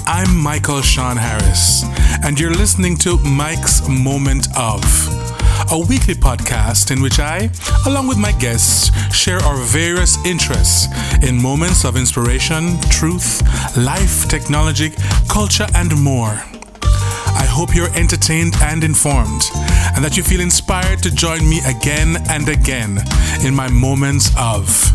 I'm Michael Sean Harris, and you're listening to Mike's Moment of, a weekly podcast in which I, along with my guests, share our various interests in moments of inspiration, truth, life, technology, culture, and more. I hope you're entertained and informed, and that you feel inspired to join me again and again in my moments of.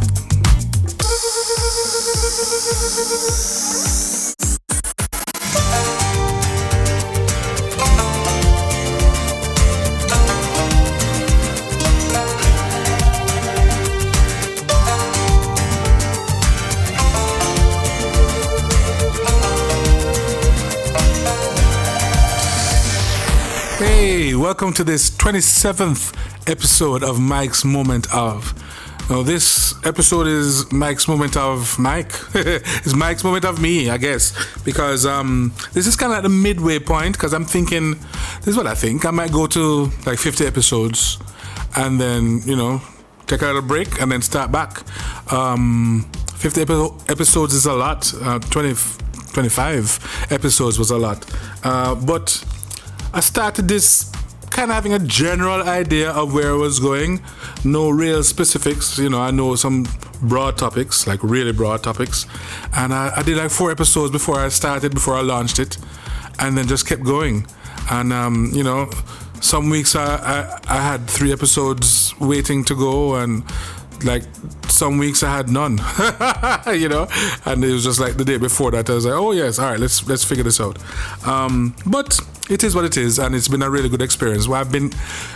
Hey, welcome to this 27th episode of Mike's Moment of. Now, this episode is Mike's Moment of Mike. It's Mike's Moment of me, I guess, because this is kind of at the midway point, because I'm thinking, this is what I think, I might go to like 50 episodes and then, take a little break and then start back. 50 episodes is a lot. 25 episodes was a lot. But I started this kind of having a general idea of where I was going. No real specifics. I know some broad topics, like really broad topics. And I did like 4 episodes before I launched it. And then just kept going. And, some weeks I had 3 episodes waiting to go, and like some weeks I had none. And it was just like the day before that I was like, oh yes, all right, let's figure this out. But it is what it is, and it's been a really good experience. What I've been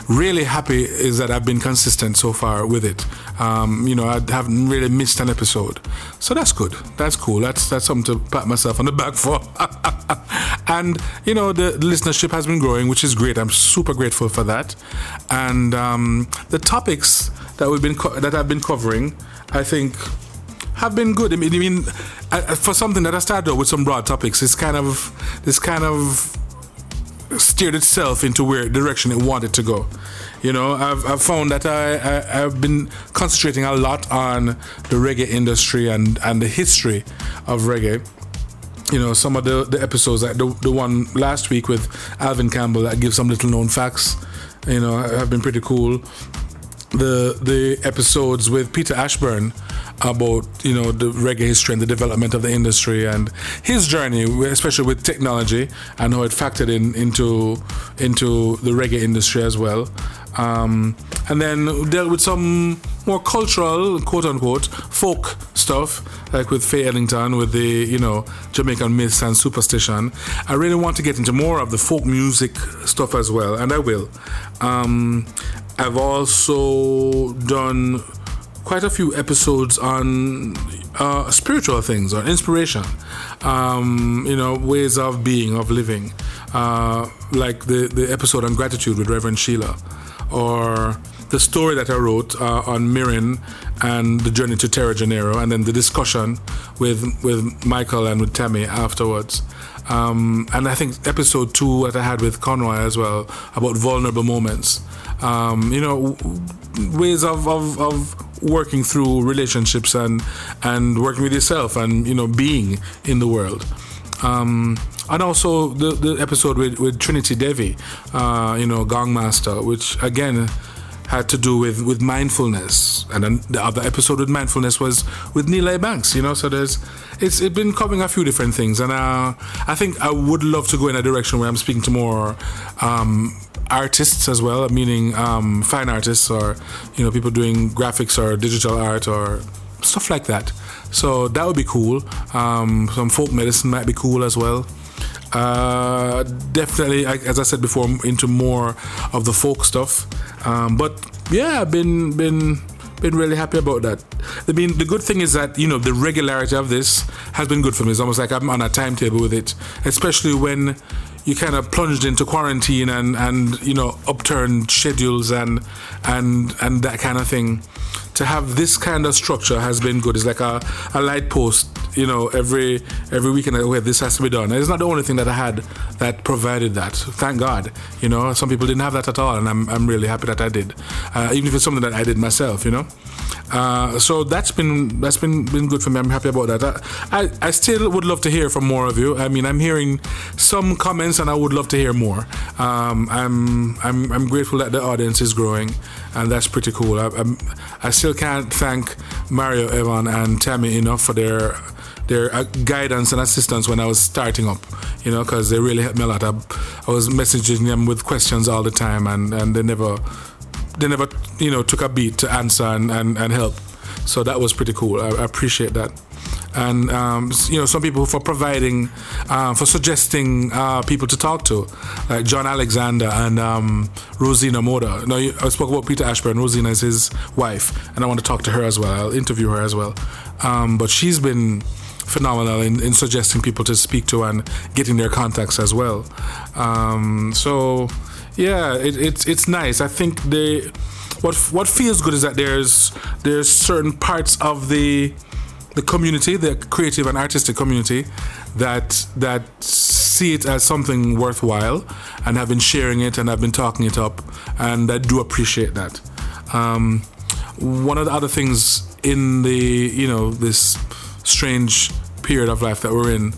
really happy is that I've been consistent so far with it. I haven't really missed an episode, so that's good. That's cool. That's something to pat myself on the back for. And the listenership has been growing, which is great. I'm super grateful for that. And the topics that I've been covering, I think, have been good. I mean, for something that I started out with some broad topics, this kind of steered itself into where direction it wanted to go. I've found that I've been concentrating a lot on the reggae industry and the history of reggae. Some of the episodes, like the one last week with Alvin Campbell that gives some little known facts, have been pretty cool. The episodes with Peter Ashburn about the reggae history and the development of the industry and his journey, especially with technology and how it factored into the reggae industry as well. And then dealt with some more cultural, quote unquote, folk stuff, like with Faye Ellington, with the Jamaican myths and superstition. I really want to get into more of the folk music stuff as well, and I will. I've also done quite a few episodes on spiritual things or inspiration, ways of being, of living, like the episode on gratitude with Reverend Sheila, or the story that I wrote on Mirren and the journey to Terra Janeiro, and then the discussion with Michael and with Tami afterwards. And I think episode 2 that I had with Conroy as well, about vulnerable moments. Ways of working through relationships and working with yourself and being in the world. And also the episode with Trinity Devi, Gong Master, which again had to do with mindfulness, and then the other episode with mindfulness was with Neil Banks. So it's been covering a few different things, and I think I would love to go in a direction where I'm speaking to more artists as well, meaning fine artists or people doing graphics or digital art or stuff like that. So that would be cool. Some folk medicine might be cool as well. Definitely, as I said before, into more of the folk stuff. But yeah, I've been really happy about that. I mean, the good thing is that the regularity of this has been good for me. It's almost like I'm on a timetable with it, especially when you kind of plunged into quarantine and upturned schedules and that kind of thing. To have this kind of structure has been good. It's like a light post, every weekend where this has to be done. And it's not the only thing that I had that provided that. Thank God. Some people didn't have that at all, and I'm really happy that I did. Even if it's something that I did myself, So that's been good for me. I'm happy about that. I still would love to hear from more of you. I mean, I'm hearing some comments, and I would love to hear more. I'm grateful that the audience is growing, and that's pretty cool. I still can't thank Mario, Evon, and Tami enough for their guidance and assistance when I was starting up, because they really helped me a lot. I was messaging them with questions all the time, and they never took a beat to answer and help. So that was pretty cool. I appreciate that. And some people for providing, for suggesting people to talk to, like John Alexander and Rosina Moda. Now, I spoke about Peter Ashburn. Rosina is his wife, and I want to talk to her as well. I'll interview her as well. But she's been phenomenal in suggesting people to speak to and getting their contacts as well. So yeah, it's nice. I think what feels good is that there's certain parts of the community, the creative and artistic community, that see it as something worthwhile and have been sharing it and have been talking it up, and I do appreciate that. One of the other things in the this strange period of life that we're in,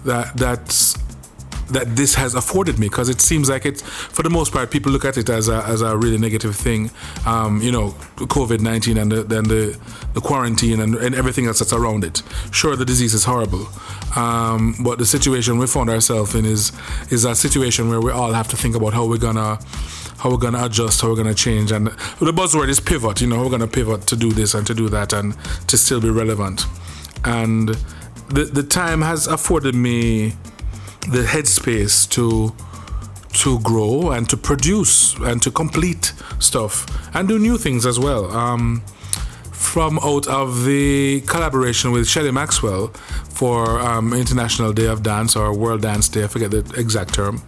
that this has afforded me, because it seems like it, for the most part, people look at it as a really negative thing. COVID-19 and then the quarantine and everything else that's around it. Sure, the disease is horrible, but the situation we found ourselves in is a situation where we all have to think about how we're gonna adjust, how we're gonna change, and the buzzword is pivot. We're gonna pivot to do this and to do that and to still be relevant. And the time has afforded me the headspace to grow and to produce and to complete stuff and do new things as well. From out of the collaboration with Shelley Maxwell for International Day of Dance, or World Dance Day, I forget the exact term.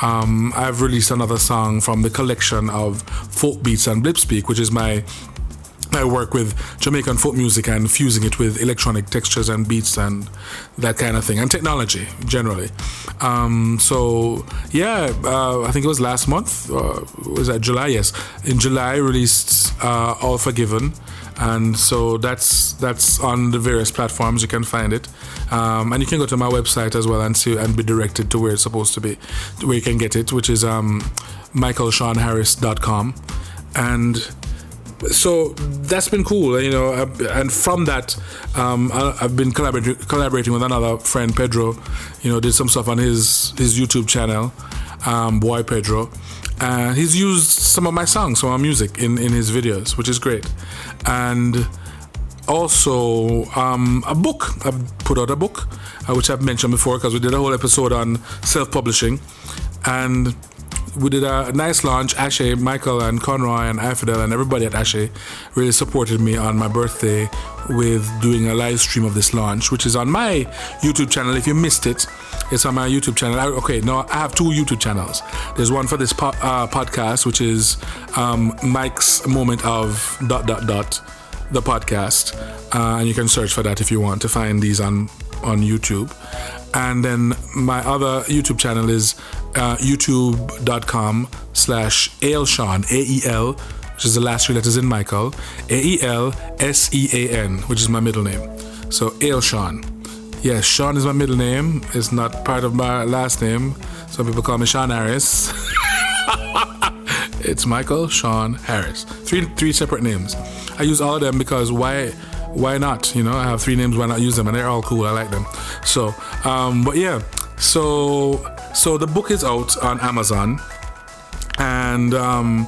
I've released another song from the collection of Folkbeats and Blipspeak, which is my work with Jamaican folk music and fusing it with electronic textures and beats and that kind of thing, and technology generally. So yeah, I think it was last month, was that July? Yes, in July I released All Forgiven, and so that's on the various platforms. You can find it, and you can go to my website as well and see and be directed to where it's supposed to be, where you can get it, which is michaelseanharris.com. And so that's been cool, and from that, I've been collaborating with another friend, Pedro. Did some stuff on his YouTube channel, Boy Pedro, and he's used some of my songs, some of my music in his videos, which is great. And also a book. I've put out a book, which I've mentioned before, because we did a whole episode on self-publishing, and we did a nice launch. Ashe, Michael, and Conroy, and Ifidel, and everybody at Ashe really supported me on my birthday with doing a live stream of this launch, which is on my YouTube channel. If you missed it, it's on my YouTube channel. I have two YouTube channels. There's one for this podcast, which is Mike's Moment of ... the podcast, and you can search for that if you want to find these on YouTube. And then my other YouTube channel is youtube.com/AelSean, AEL, which is the last three letters in Michael, AELSEAN, which is my middle name. So AelSean. Yes, Sean is my middle name. It's not part of my last name. Some people call me Sean Harris. It's Michael Sean Harris. Three separate names. I use all of them because why not? I have three names, why not use them? And they're all cool. I like them. So, but yeah. So the book is out on Amazon, and I'm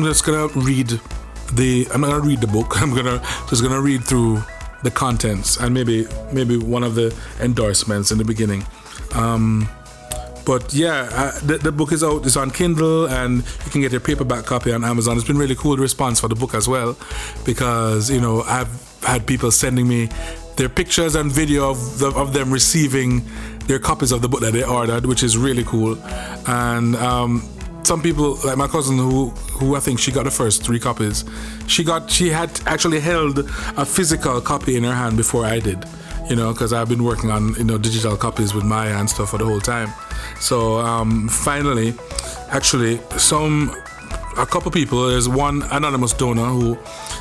just gonna read the book. I'm just gonna read through the contents and maybe one of the endorsements in the beginning. But yeah, the book is out. It's on Kindle, and you can get your paperback copy on Amazon. It's been really cool, the response for the book as well, because I've had people sending me their pictures and video of them receiving their copies of the book that they ordered, which is really cool. And some people, like my cousin, who I think she got the first 3 copies, she had actually held a physical copy in her hand before I did, because I've been working on digital copies with Maya and stuff for the whole time. So finally, actually, a couple people. There's one anonymous donor who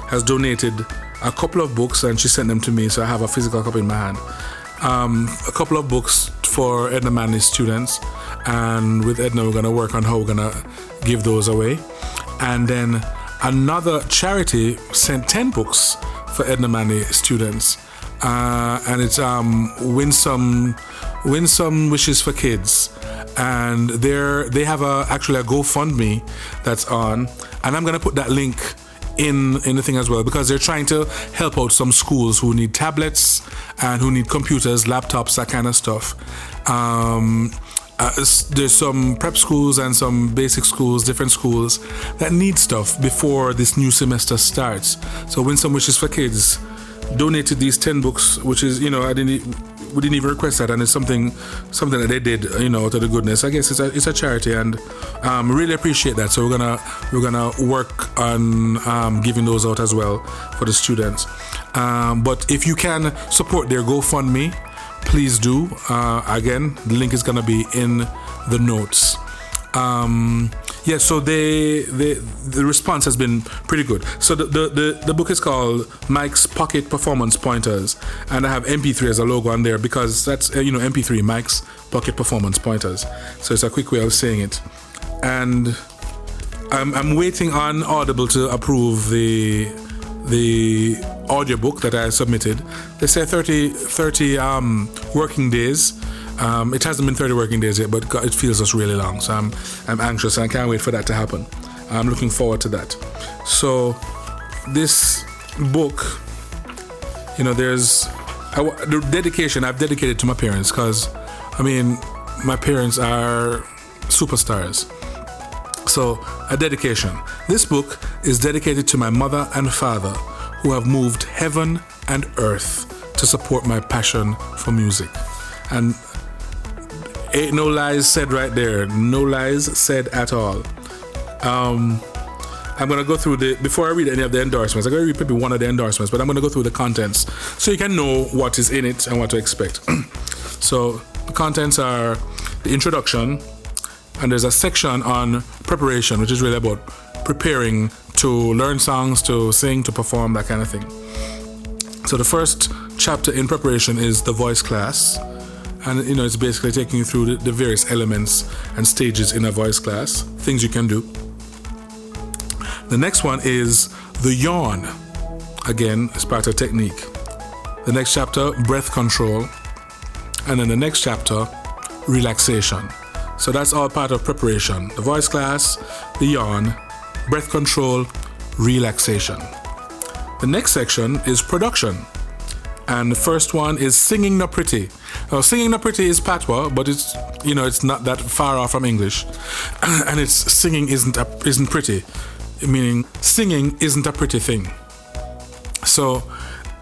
has donated a couple of books, and she sent them to me, so I have a physical copy in my hand. A couple of books for Edna Manley's students, and with Edna we're going to work on how we're going to give those away. And then another charity sent 10 books for Edna Manley students, and it's Winsome Wishes for Kids, and they have actually a GoFundMe that's on, and I'm going to put that link in the thing as well, because they're trying to help out some schools who need tablets and who need computers, laptops, that kind of stuff. There's some prep schools and some basic schools, different schools that need stuff before this new semester starts. So Winsome Wishes for Kids donated these 10 books, which is, we didn't even request that, and it's something that they did, to the goodness. I guess it's a charity, and really appreciate that. So we're gonna work on giving those out as well for the students. But if you can support their GoFundMe, please do. Again, the link is gonna be in the notes. So the response has been pretty good. So the book is called Mike's Pocket Performance Pointers, and I have MP3 as a logo on there because that's MP3, Mike's Pocket Performance Pointers. So it's a quick way of saying it. And I'm waiting on Audible to approve the audiobook that I submitted. They say 30 working days. It hasn't been 30 working days yet, but it feels just really long. So I'm anxious, and I can't wait for that to happen. I'm looking forward to that. So this book, there's the dedication I've dedicated to my parents, because my parents are superstars. So a dedication. This book is dedicated to my mother and father, who have moved heaven and earth to support my passion for music. And ain't no lies said right there. No lies said at all. I'm going to go through before I read any of the endorsements, I'm going to read maybe one of the endorsements, but I'm going to go through the contents so you can know what is in it and what to expect. So the contents are the introduction, and there's a section on preparation, which is really about preparing to learn songs, to sing, to perform, that kind of thing. So the first chapter in preparation is the voice class. And it's basically taking you through the various elements and stages in a voice class, things you can do. The next one is the yawn. Again, it's part of technique. The next chapter, breath control. And then the next chapter, relaxation. So that's all part of preparation. The voice class, the yawn, breath control, relaxation. The next section is production. And the first one is Singing No Pretty. Now, Singing No Pretty is patois, but it's not that far off from English. And it's singing isn't pretty, meaning singing isn't a pretty thing. So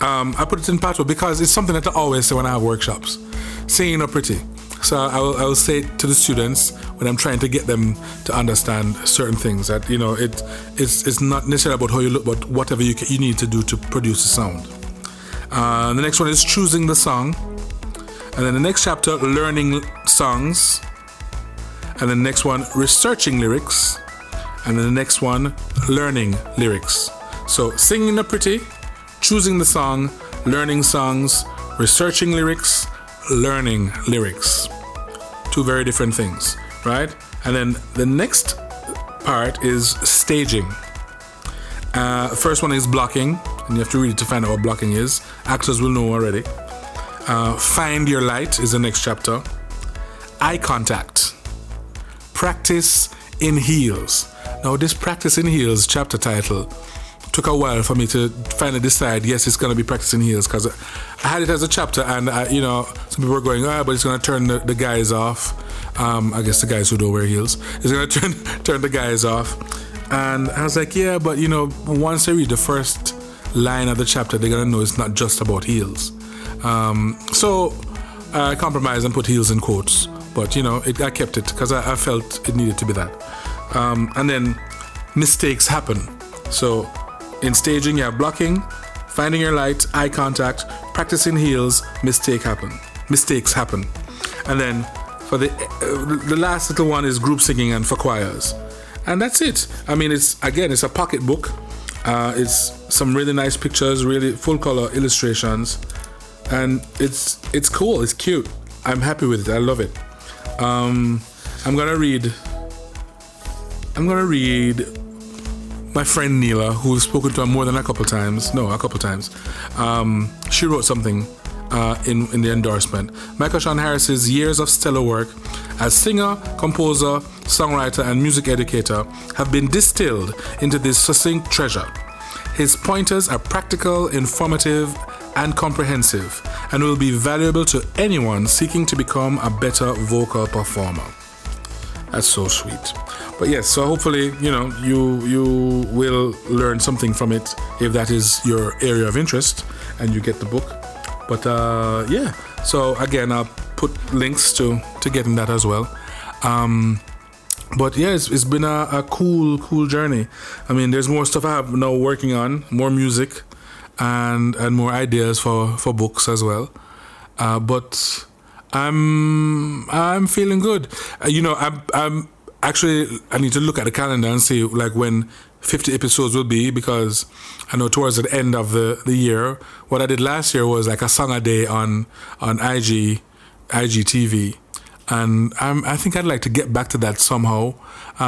I put it in patois because it's something that I always say when I have workshops. Singing No Pretty. So I will say it to the students when I'm trying to get them to understand certain things, that it's not necessarily about how you look, but whatever you need to do to produce a sound. The next one is choosing the song, and then the next chapter, learning songs, and then the next one, researching lyrics, and then the next one, learning lyrics. So singing the pretty, choosing the song, learning songs, researching lyrics, learning lyrics. Two very different things, right? And then the next part is staging. First one is blocking, and you have to read it to find out what blocking is. Actors will know already. Find your light is the next chapter. Eye contact. Practice in heels. Now, this practice in heels chapter title took a while for me to finally decide, yes, it's going to be practice in heels, because I had it as a chapter, and some people were going, but it's going to turn the guys off. I guess the guys who don't wear heels. It's going to turn the guys off. And I was like, yeah, but once I read the first line of the chapter, they're going to know it's not just about heels. So I compromised and put heels in quotes, but I kept it because I felt it needed to be that. And then mistakes happen. So in staging, you have blocking, finding your light, eye contact, practicing heels, mistakes happen. And then for the last little one is group singing and for choirs. And that's it. I mean, it's a pocket book. It's some really nice pictures, really full color illustrations. And it's cool, it's cute. I'm happy with it, I love it. I'm gonna read my friend Neela, who's spoken to her more than a couple times. She wrote something in the endorsement. Michael Sean Harris's years of stellar work as singer, composer, songwriter, and music educator have been distilled into this succinct treasure. His pointers are practical, informative, and comprehensive, and will be valuable to anyone seeking to become a better vocal performer. That's so sweet. But yes, so hopefully, you will learn something from it if that is your area of interest and you get the book. But yeah, so again, I'll put links to getting that as well. But yeah, it's been a cool journey. I mean, there's more stuff I have now working on, more music and more ideas for books as well. But I'm feeling good. I'm actually, I need to look at the calendar and see like when 50 episodes will be, because I know towards the end of the year, what I did last year was like a song a day on IGTV, and I think I'd like to get back to that somehow,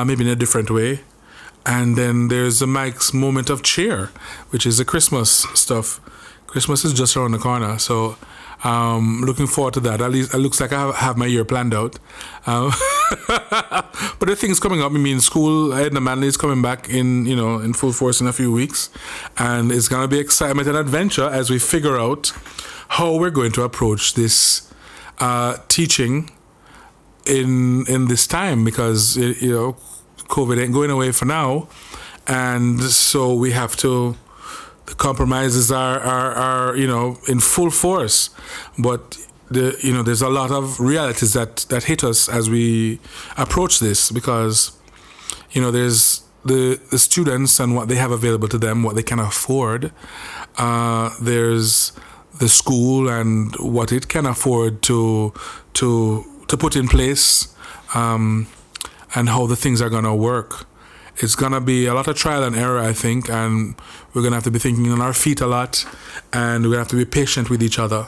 maybe in a different way. And then there's the Mike's Moment of Cheer, which is the Christmas stuff. Christmas is just around the corner, so looking forward to that. At least it looks like I have my year planned out. But the things coming up, I mean, school, Edna Manley is coming back in full force in a few weeks, and it's going to be excitement and adventure as we figure out how we're going to approach this teaching in this time, because COVID ain't going away for now, and so we have to. The compromises are in full force, but there's a lot of realities that hit us as we approach this, because there's the students and what they have available to them, what they can afford. There's the school and what it can afford to put in place, and how the things are gonna work. It's going to be a lot of trial and error, I think, and we're going to have to be thinking on our feet a lot, and we're going to have to be patient with each other,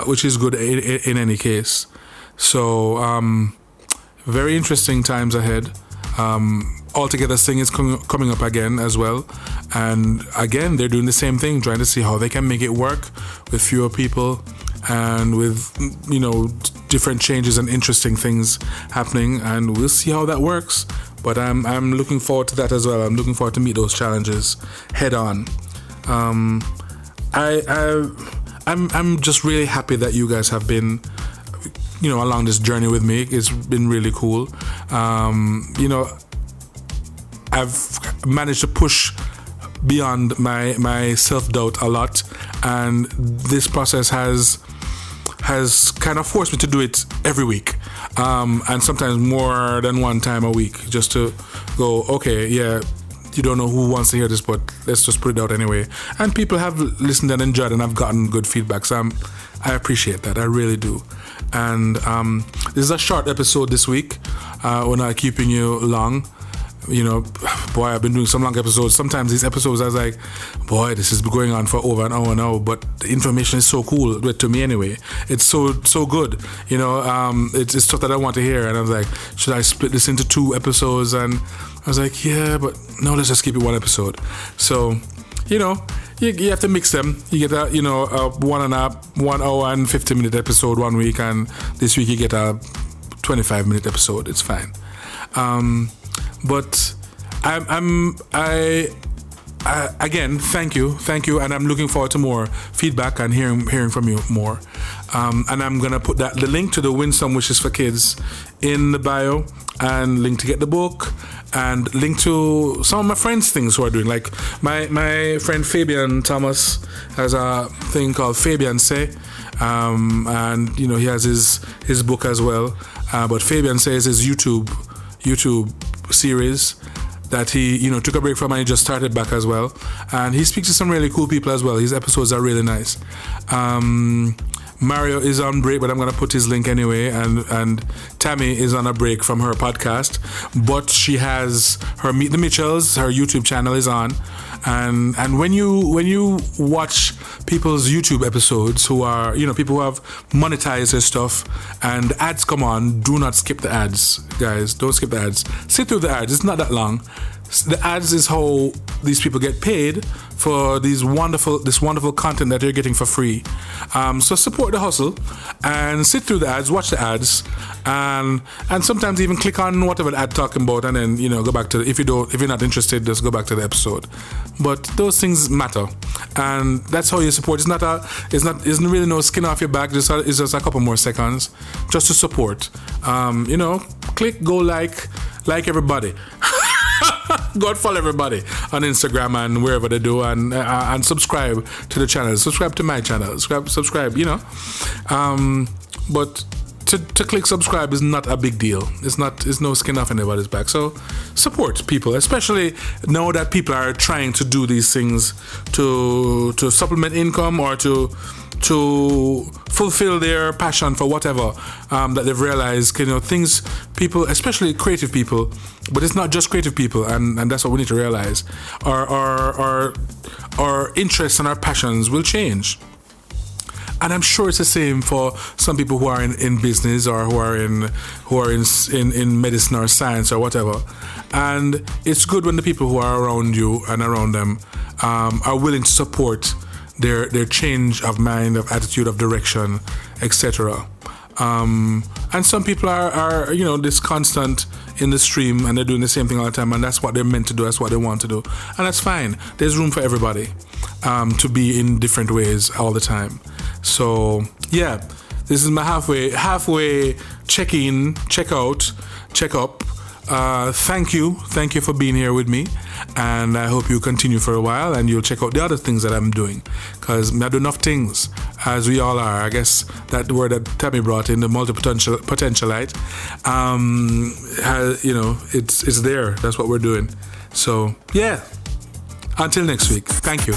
which is good in any case. So, very interesting times ahead. Altogether Sing is coming up again as well, and again, they're doing the same thing, trying to see how they can make it work with fewer people and with, different changes and interesting things happening, and we'll see how that works. But I'm looking forward to that as well. I'm looking forward to meet those challenges head on. I'm just really happy that you guys have been, along this journey with me. It's been really cool. I've managed to push beyond my self-doubt a lot, and this process has kind of forced me to do it every week, and sometimes more than one time a week, just to go, okay, yeah, you don't know who wants to hear this, but let's just put it out anyway. And people have listened and enjoyed, and I've gotten good feedback, so I appreciate that, I really do. And this is a short episode this week. We're not keeping you long. Boy, I've been doing some long episodes. Sometimes these episodes I was like, boy, this is going on for over an hour now, but the information is so cool, to me anyway. It's so good. It's stuff that I want to hear, and I was like, should I split this into 2 episodes? And I was like, yeah, but no, let's just keep it 1 episode. So, you have to mix them. You get a 1 hour and 50-minute episode one week, and this week you get a 25-minute episode. It's fine. But I again, thank you, and I'm looking forward to more feedback and hearing from you more. And I'm gonna put the link to the Winsome, which is for kids, in the bio, and link to get the book, and link to some of my friends' things who are doing. Like my friend Fabian Thomas has a thing called Fabian Seh, and you know he has his book as well. But Fabian Seh is his YouTube series that he, you know, took a break from and he just started back as well. And he speaks to some really cool people as well. His episodes are really nice. Mario is on break, but I'm gonna put his link anyway. And Tami is on a break from her podcast, but she has her Meet the Mitchells. Her YouTube channel is on, and when you watch people's YouTube episodes, who are, you know, people who have monetized their stuff, and ads come on, do not skip the ads, guys. Don't skip the ads. Sit through the ads. It's not that long. The ads is how these people get paid for this wonderful content that they're getting for free. So support the hustle and sit through the ads, watch the ads, and sometimes even click on whatever the ad talking about, and then, you know, go back to if you're not interested, just go back to the episode. But those things matter, and that's how you support. It's really no skin off your back. It's just a couple more seconds just to support. You know, click, go like everybody. God follow everybody on Instagram and wherever they do, and subscribe to the channel. Subscribe to my channel. Subscribe. You know, but to click subscribe is not a big deal. It's no skin off anybody's back. So support people, especially now that people are trying to do these things to supplement income or to fulfill their passion for whatever that they've realized, you know, things, people, especially creative people, but it's not just creative people, and that's what we need to realize. Our interests and our passions will change. And I'm sure it's the same for some people who are in business, or who are in medicine or science or whatever. And it's good when the people who are around you and around them are willing to support their change of mind, of attitude, of direction, etc. And some people are, you know, this constant in the stream, and they're doing the same thing all the time, and that's what they're meant to do, that's what they want to do, and that's fine. There's room for everybody to be in different ways all the time. So yeah, this is my halfway check in, check out, check up. Thank you for being here with me, and I hope you continue for a while and you'll check out the other things that I'm doing, because I do enough things, as we all are. I guess that word that Tami brought in, the potentialite, you know, it's there. That's what we're doing. So yeah, until next week, thank you.